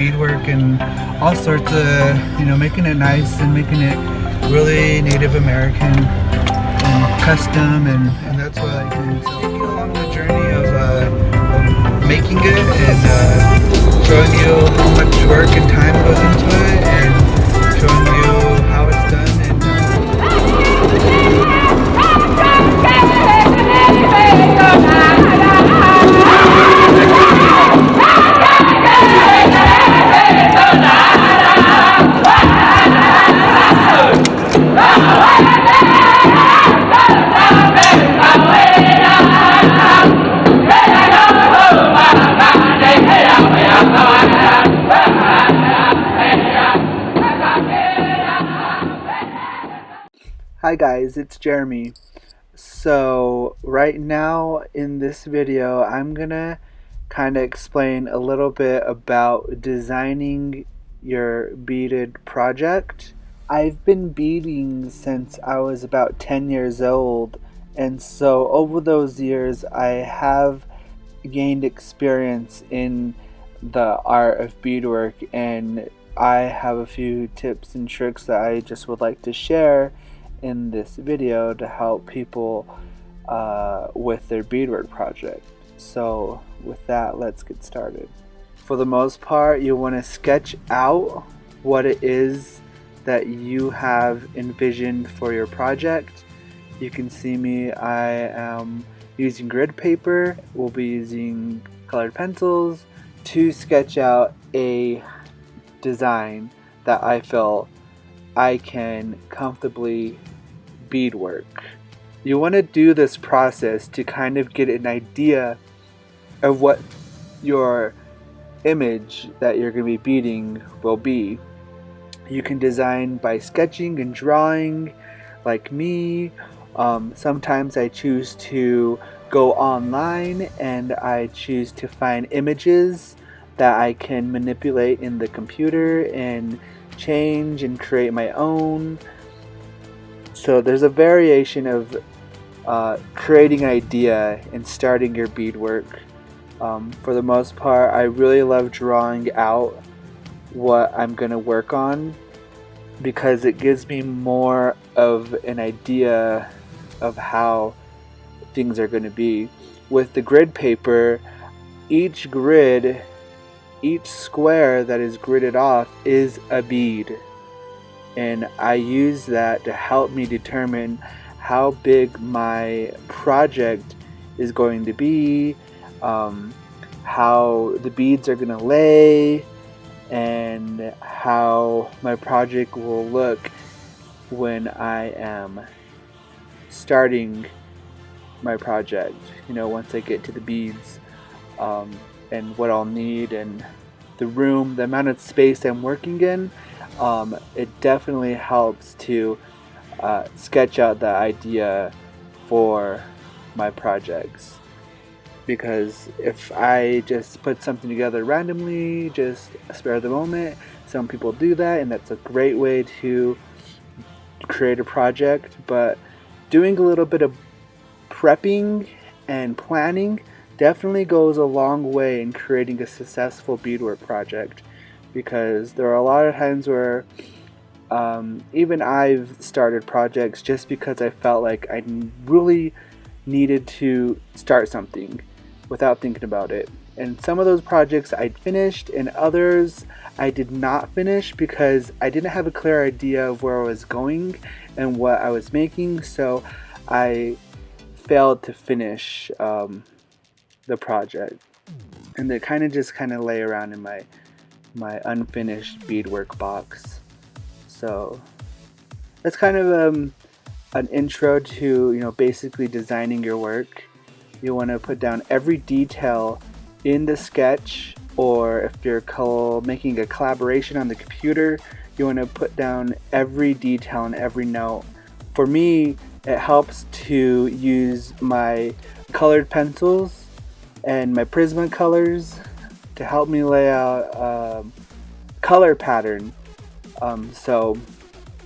beadwork and all sorts of, making it nice and making it really Native American and custom, and that's what I do. So taking you along the journey of making it and showing you how much work and time goes into it and showing you how it's done. Hi guys, it's Jeremy. So right now in this video I'm gonna kind of explain a little bit about designing your beaded project. I've been beading since I was about 10 years old, and so over those years I have gained experience in the art of beadwork, and I have a few tips and tricks that I just would like to share in this video to help people with their beadwork project. So with that, let's get started. For the most part, you want to sketch out what it is that you have envisioned for your project. You can see me, I am using grid paper. We'll be using colored pencils to sketch out a design that I feel I can comfortably beadwork. You want to do this process to kind of get an idea of what your image that you're going to be beading will be. You can design by sketching and drawing like me. Sometimes I choose to go online and I choose to find images that I can manipulate in the computer and change and create my own. So there's a variation of creating an idea and starting your beadwork. For the most part, I really love drawing out what I'm going to work on because it gives me more of an idea of how things are going to be. With the grid paper, each square that is gridded off is a bead, and I use that to help me determine how big my project is going to be, how the beads are going to lay, and how my project will look when I am starting my project, once I get to the beads, and what I'll need, and the room, the amount of space I'm working in. It definitely helps to sketch out the idea for my projects, because if I just put something together randomly, just spare the moment, some people do that, and that's a great way to create a project. But doing a little bit of prepping and planning definitely goes a long way in creating a successful beadwork project, because there are a lot of times where even I've started projects just because I felt like I really needed to start something without thinking about it. And some of those projects I'd finished, and others I did not finish because I didn't have a clear idea of where I was going and what I was making, so I failed to finish the project, and they kind of lay around in my unfinished beadwork box. So that's kind of an intro to basically designing your work. You want to put down every detail in the sketch, or if you're making a collaboration on the computer, you want to put down every detail and every note. For me, it helps to use my colored pencils and my Prismacolors to help me lay out a color pattern. So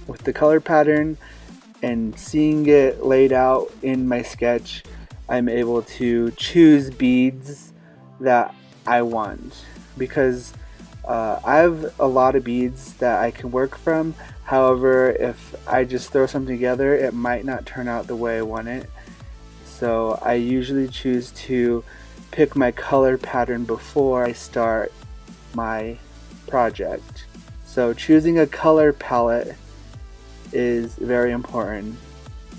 with the color pattern and seeing it laid out in my sketch, I'm able to choose beads that I want, because I have a lot of beads that I can work from. However, if I just throw something together, it might not turn out the way I want it. So I usually choose to pick my color pattern before I start my project. So choosing a color palette is very important.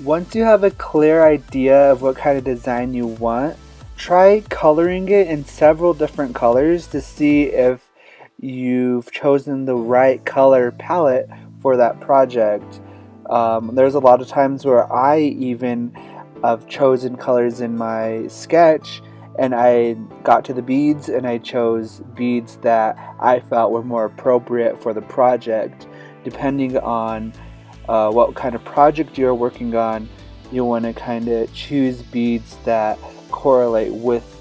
Once you have a clear idea of what kind of design you want, try coloring it in several different colors to see if you've chosen the right color palette for that project. There's a lot of times where I even have chosen colors in my sketch, and I got to the beads and I chose beads that I felt were more appropriate for the project. Depending on what kind of project you're working on, you want to kind of choose beads that correlate with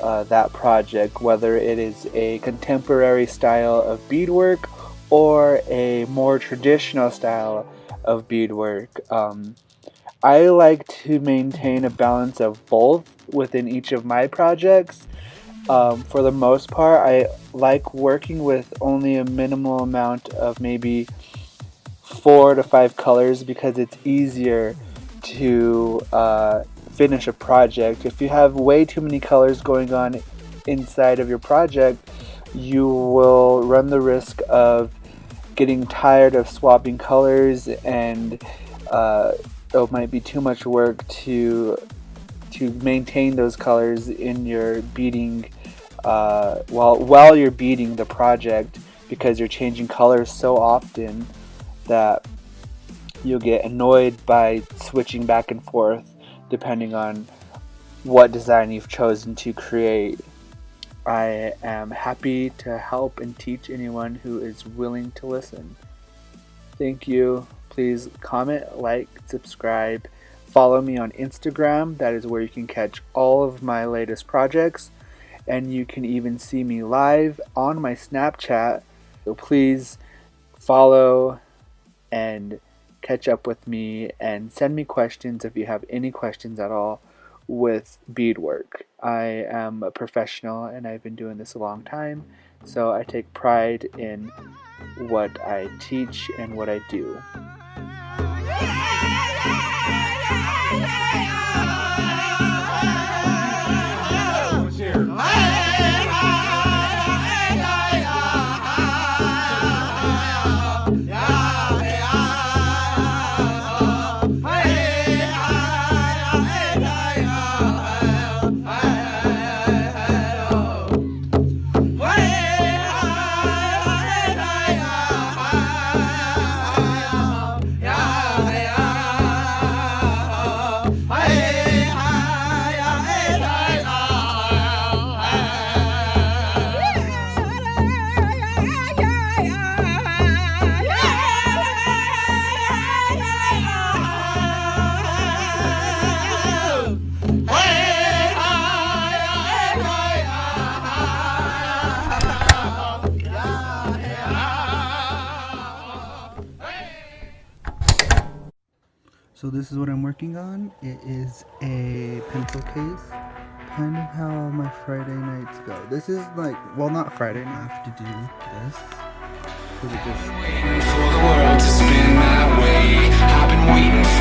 that project, whether it is a contemporary style of beadwork or a more traditional style of beadwork. I like to maintain a balance of both within each of my projects. For the most part, I like working with only a minimal amount of maybe 4 to 5 colors because it's easier to finish a project. If you have way too many colors going on inside of your project, you will run the risk of getting tired of swapping colors, and it might be too much work to maintain those colors in your beading while you're beading the project, because you're changing colors so often that you'll get annoyed by switching back and forth depending on what design you've chosen to create. I am happy to help and teach anyone who is willing to listen. Thank you. Please comment, like, subscribe, follow me on Instagram. That is where you can catch all of my latest projects, and you can even see me live on my Snapchat. So please follow and catch up with me and send me questions if you have any questions at all with beadwork. I am a professional and I've been doing this a long time, so I take pride in what I teach and what I do. So this is what I'm working on. It is a pencil case, kind of how my Friday nights go. This is like, well, not Friday night, I have to do this. Waiting for the world to spin my way. I've been waiting for